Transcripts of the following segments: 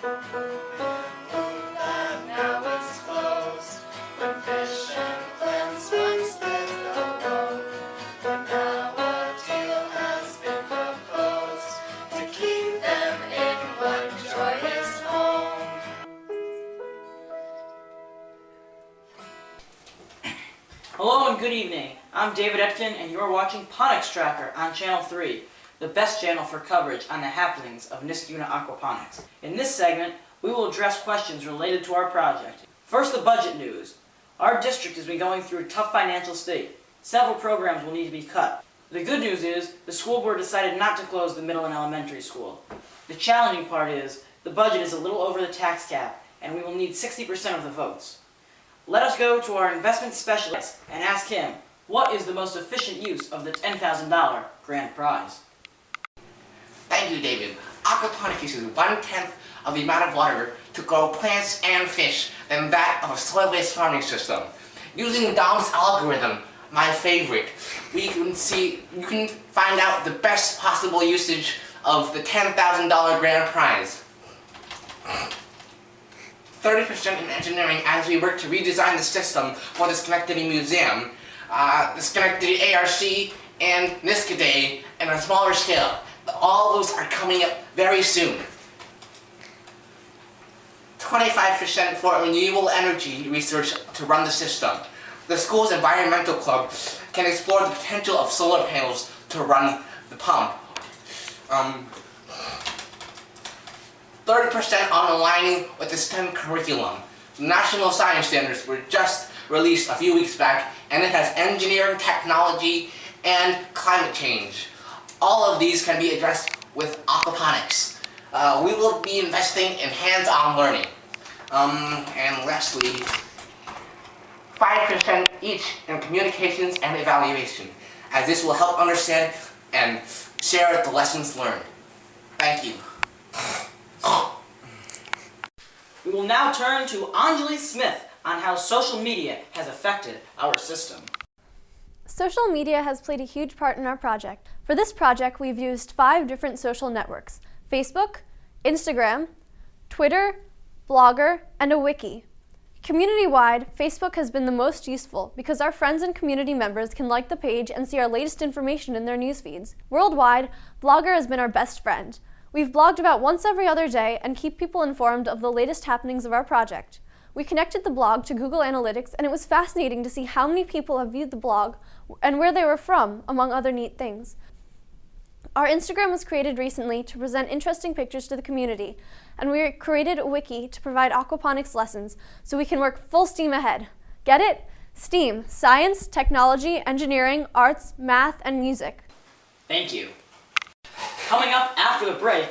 That now is closed. When fish and plants once did the but now a deal has been proposed to keep them in one joyous home. Hello and good evening. I'm David Etkin and you're watching Ponics Tracker on Channel 3, the best channel for coverage on the happenings of Niskayuna Aquaponics. In this segment, we will address questions related to our project. First, the budget news. Our district has been going through a tough financial state. Several programs will need to be cut. The good news is, the school board decided not to close the middle and elementary school. The challenging part is, the budget is a little over the tax cap, and we will need 60% of the votes. Let us go to our investment specialist and ask him, what is the most efficient use of the $10,000 grand prize? Thank you, David. Aquaponics uses 1/10 of the amount of water to grow plants and fish than that of a soil-based farming system. Using Dom's algorithm, my favorite, you can find out the best possible usage of the $10,000 grand prize. 30% in engineering as we work to redesign the system for the Schenectady Museum, the Schenectady ARC, and Niskayuna on a smaller scale. All those are coming up very soon. 25% for renewable energy research to run the system. The school's environmental club can explore the potential of solar panels to run the pump. 30% on aligning with the STEM curriculum. The National Science Standards were just released a few weeks back, and it has engineering, technology, and climate change. All of these can be addressed with aquaponics. We will be investing in hands-on learning. And lastly, 5% each in communications and evaluation, as this will help understand and share the lessons learned. Thank you. We will now turn to Anjali Smith on how social media has affected our system. Social media has played a huge part in our project. For this project, we've used 5 different social networks: Facebook, Instagram, Twitter, Blogger, and a wiki. Community-wide, Facebook has been the most useful because our friends and community members can like the page and see our latest information in their news feeds. Worldwide, Blogger has been our best friend. We've blogged about once every other day and keep people informed of the latest happenings of our project. We connected the blog to Google Analytics, and it was fascinating to see how many people have viewed the blog and where they were from, among other neat things. Our Instagram was created recently to present interesting pictures to the community, and we created a wiki to provide aquaponics lessons so we can work full steam ahead. Get it? STEAM: science, technology, engineering, arts, math, and music. Thank you. Coming up after the break,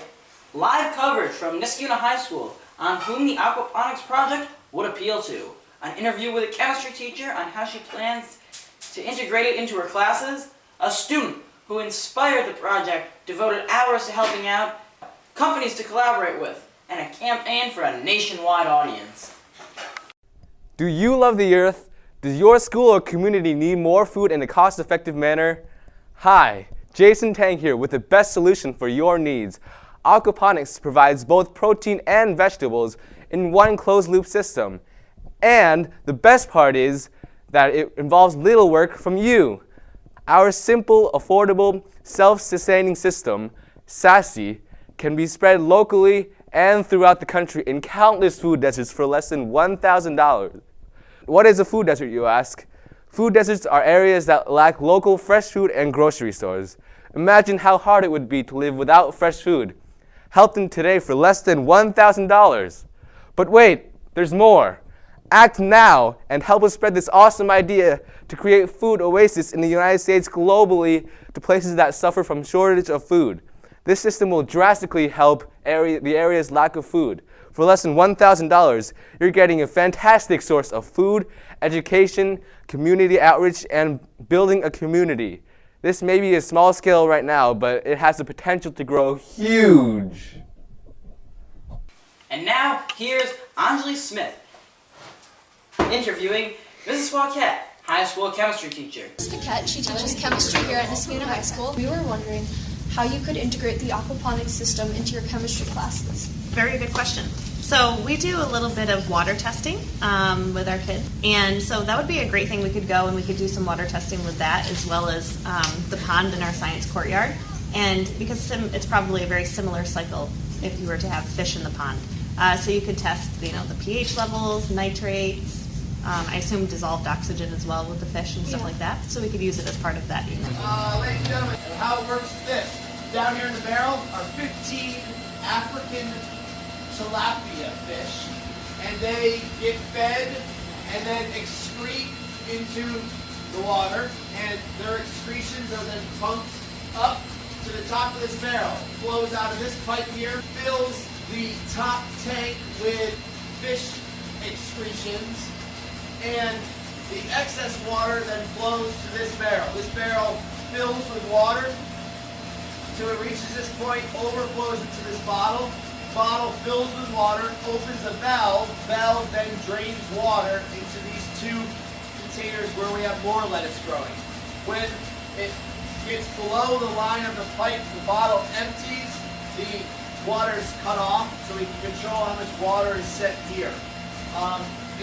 live coverage from Niskayuna High School on whom the Aquaponics project would appeal to. An interview with a chemistry teacher on how she plans to integrate it into her classes. A student who inspired the project, devoted hours to helping out, companies to collaborate with, and a campaign for a nationwide audience. Do you love the earth? Does your school or community need more food in a cost-effective manner? Hi, Jason Tang here with the best solution for your needs. Aquaponics provides both protein and vegetables in one closed-loop system. And the best part is that it involves little work from you. Our simple, affordable, self-sustaining system, SASSY, can be spread locally and throughout the country in countless food deserts for less than $1,000. What is a food desert, you ask? Food deserts are areas that lack local fresh food and grocery stores. Imagine how hard it would be to live without fresh food. Help them today for less than $1,000. But wait, there's more. Act now and help us spread this awesome idea to create food oasis in the United States globally to places that suffer from shortage of food. This system will drastically help the area's lack of food. For less than $1,000, you're getting a fantastic source of food, education, community outreach, and building a community. This may be a small scale right now, but it has the potential to grow huge. And now, here's Anjali Smith interviewing Mrs. Paquette, high school chemistry teacher. Mrs. Paquette, she teaches chemistry here at Niskayuna High School. We were wondering how you could integrate the aquaponics system into your chemistry classes. Very good question. So we do a little bit of water testing with our kids, and so that would be a great thing. We could go and we could do some water testing with that, as well as the pond in our science courtyard. And because it's probably a very similar cycle if you were to have fish in the pond. So you could test, the pH levels, nitrates, I assume dissolved oxygen as well with the fish and stuff like that. So we could use it as part of that. Ladies and gentlemen, how it works is this. Down here in the barrel are 15 African tilapia fish, and they get fed and then excrete into the water, and their excretions are then pumped up to the top of this barrel. Flows out of this pipe here, fills the top tank with fish excretions, and the excess water then flows to this barrel. This barrel fills with water till it reaches this point, overflows into this bottle. Bottle fills with water, opens a valve. Valve then drains water into these two containers where we have more lettuce growing. When it gets below the line of the pipe, the bottle empties, the water is cut off, so we can control how much water is set here.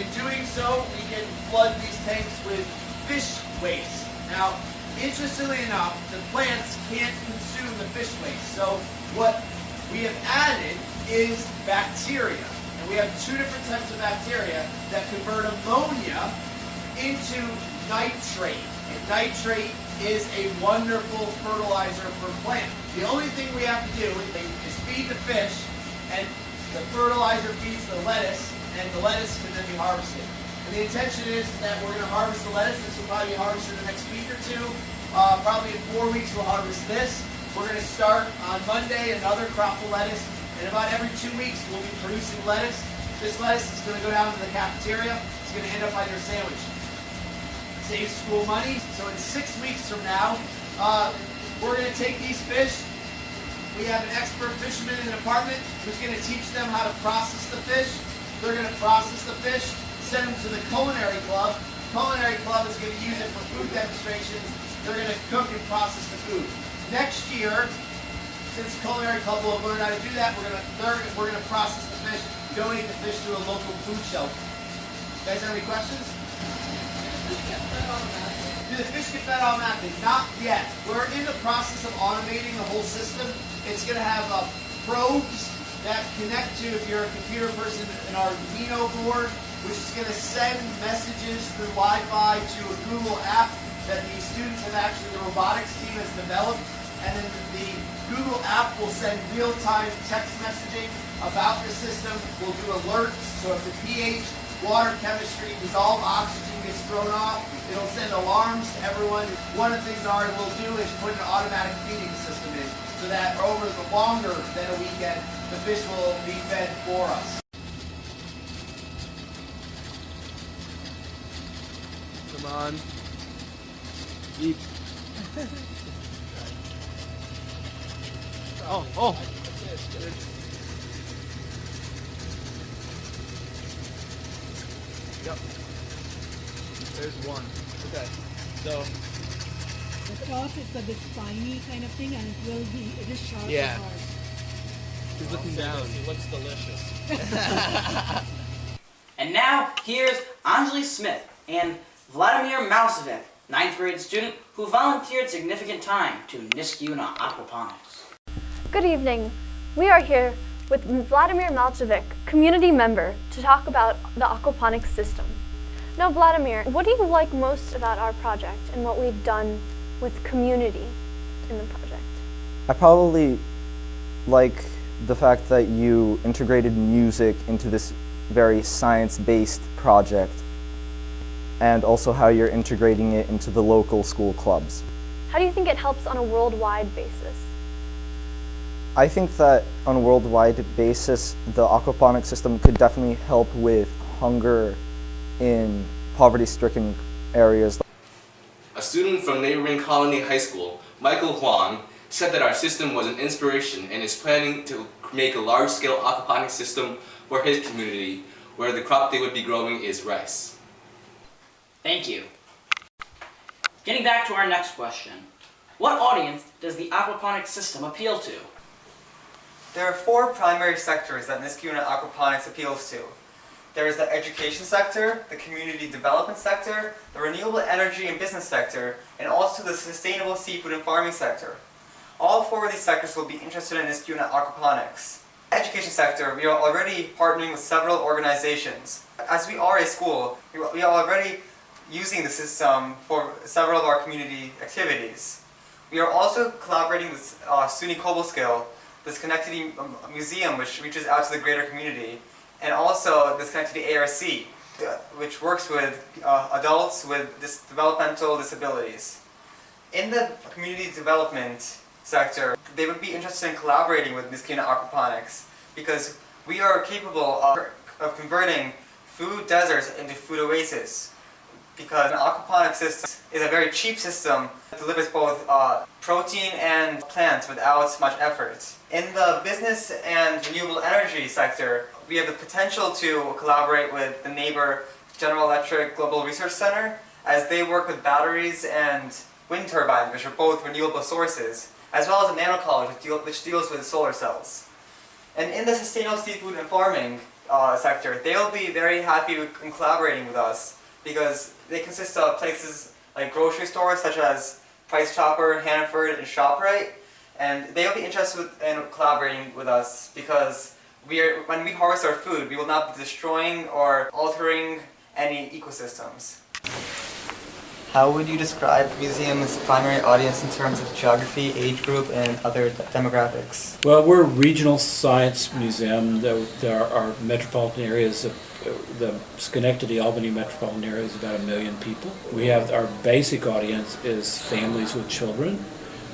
In doing so, we can flood these tanks with fish waste. Now, interestingly enough, the plants can't consume the fish waste. So what we have added is bacteria. And we have two different types of bacteria that convert ammonia into nitrate. And nitrate is a wonderful fertilizer for plants. The only thing we have to do is feed the fish, and the fertilizer feeds the lettuce, and the lettuce can then be harvested. And the intention is that we're going to harvest the lettuce. This will probably be harvested in the next week or two. Probably in 4 weeks we'll harvest this. We're going to start on Monday another crop of lettuce, and about every 2 weeks we'll be producing lettuce. This lettuce is going to go down to the cafeteria. It's going to end up on your sandwich. Save school money. So in 6 weeks from now, we're going to take these fish. We have an expert fisherman in an apartment who's going to teach them how to process the fish. They're going to process the fish, send them to the culinary club. Culinary club is going to use it for food demonstrations. They're going to cook and process the food. Next year, since culinary club will have learned how to do that, we're going to process the fish, donate the fish to a local food shelter. You guys have any questions? Do the fish get fed automatically? Not yet. We're in the process of automating the whole system. It's going to have probes that connect to, if you're a computer person, an Arduino board, which is going to send messages through Wi-Fi to a Google app that the students have actually, the robotics team has developed. And then the Google app will send real-time text messaging about the system. We'll do alerts, so if the pH, water chemistry, dissolved oxygen gets thrown off, it'll send alarms to everyone. One of the things our will do is put an automatic feeding system in, so that over the longer than a weekend, the fish will be fed for us. Come on. Eat. Oh. Yep. There's one. Okay. So. The sauce is the spiny kind of thing, and it is sharp and hard. He's looking down. It looks delicious. And now, here's Anjali Smith and Vladimir Malcevic, 9th grade student who volunteered significant time to Niskayuna Aquaponics. Good evening. We are here with Vladimir Malcevic, community member, to talk about the aquaponics system. Now, Vladimir, what do you like most about our project and what we've done with community in the project? I probably like the fact that you integrated music into this very science-based project, and also how you're integrating it into the local school clubs. How do you think it helps on a worldwide basis? I think that on a worldwide basis, the aquaponics system could definitely help with hunger in poverty-stricken areas. A student from neighboring Colony High School, Michael Huang, said that our system was an inspiration and is planning to make a large-scale aquaponics system for his community, where the crop they would be growing is rice. Thank you. Getting back to our next question. What audience does the aquaponics system appeal to? There are 4 primary sectors that Niskayuna Aquaponics appeals to. There is the education sector, the community development sector, the renewable energy and business sector, and also the sustainable seafood and farming sector. All 4 of these sectors will be interested in Niskayuna Aquaponics. In the education sector, we are already partnering with several organizations. As we are a school, we are already using the system for several of our community activities. We are also collaborating with SUNY Cobleskill, this Connectivity Museum, which reaches out to the greater community, and also this Connectivity ARC, which works with adults with developmental disabilities. In the community development sector, they would be interested in collaborating with Niskayuna Aquaponics because we are capable of converting food deserts into food oases. Because an aquaponics system is a very cheap system that delivers both protein and plants without much effort. In the business and renewable energy sector, we have the potential to collaborate with the neighbor General Electric Global Research Center as they work with batteries and wind turbines, which are both renewable sources, as well as a nano college which deals with solar cells. And in the sustainable seafood and farming sector, they'll be very happy in collaborating with us because they consist of places like grocery stores such as Price Chopper, Hannaford, and ShopRite, and they'll be interested in collaborating with us because when we harvest our food, we will not be destroying or altering any ecosystems. How would you describe the museum's primary audience in terms of geography, age group, and other demographics? Well, we're a regional science museum. There are metropolitan areas of the Schenectady, Albany metropolitan area is about 1 million people. We have our basic audience is families with children,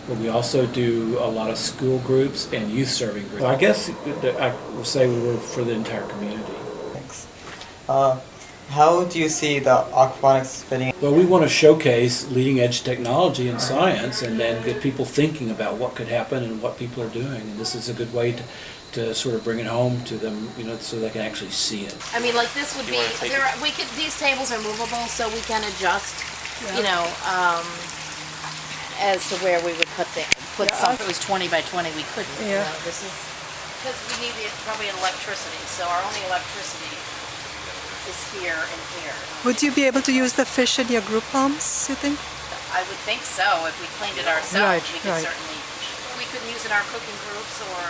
but we also do a lot of school groups and youth serving groups. So I guess I would say we were for the entire community. Thanks. How do you see the aquaponics fitting? Well, we want to showcase leading edge technology and science and then get people thinking about what could happen and what people are doing. And this is a good way to sort of bring it home to them, you know, so they can actually see it. I mean, like this would be, these tables are movable so we can adjust, you know, as to where we would put something. If it was 20 by 20, we couldn't. Yeah. You know, this is, because we need probably an electricity, so our only electricity is here and here. Would you be able to use the fish in your group homes, you think? I would think so. If we cleaned it ourselves, Right, we could right. certainly, we could use in our cooking groups or,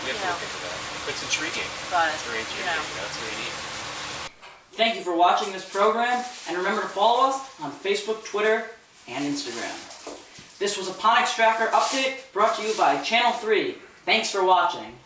We have to look into that. It's intriguing. but, It's very you intriguing. know. That's really neat. Thank you for watching this program, and remember to follow us on Facebook, Twitter, and Instagram. This was a Ponics Tracker update brought to you by Channel 3. Thanks for watching.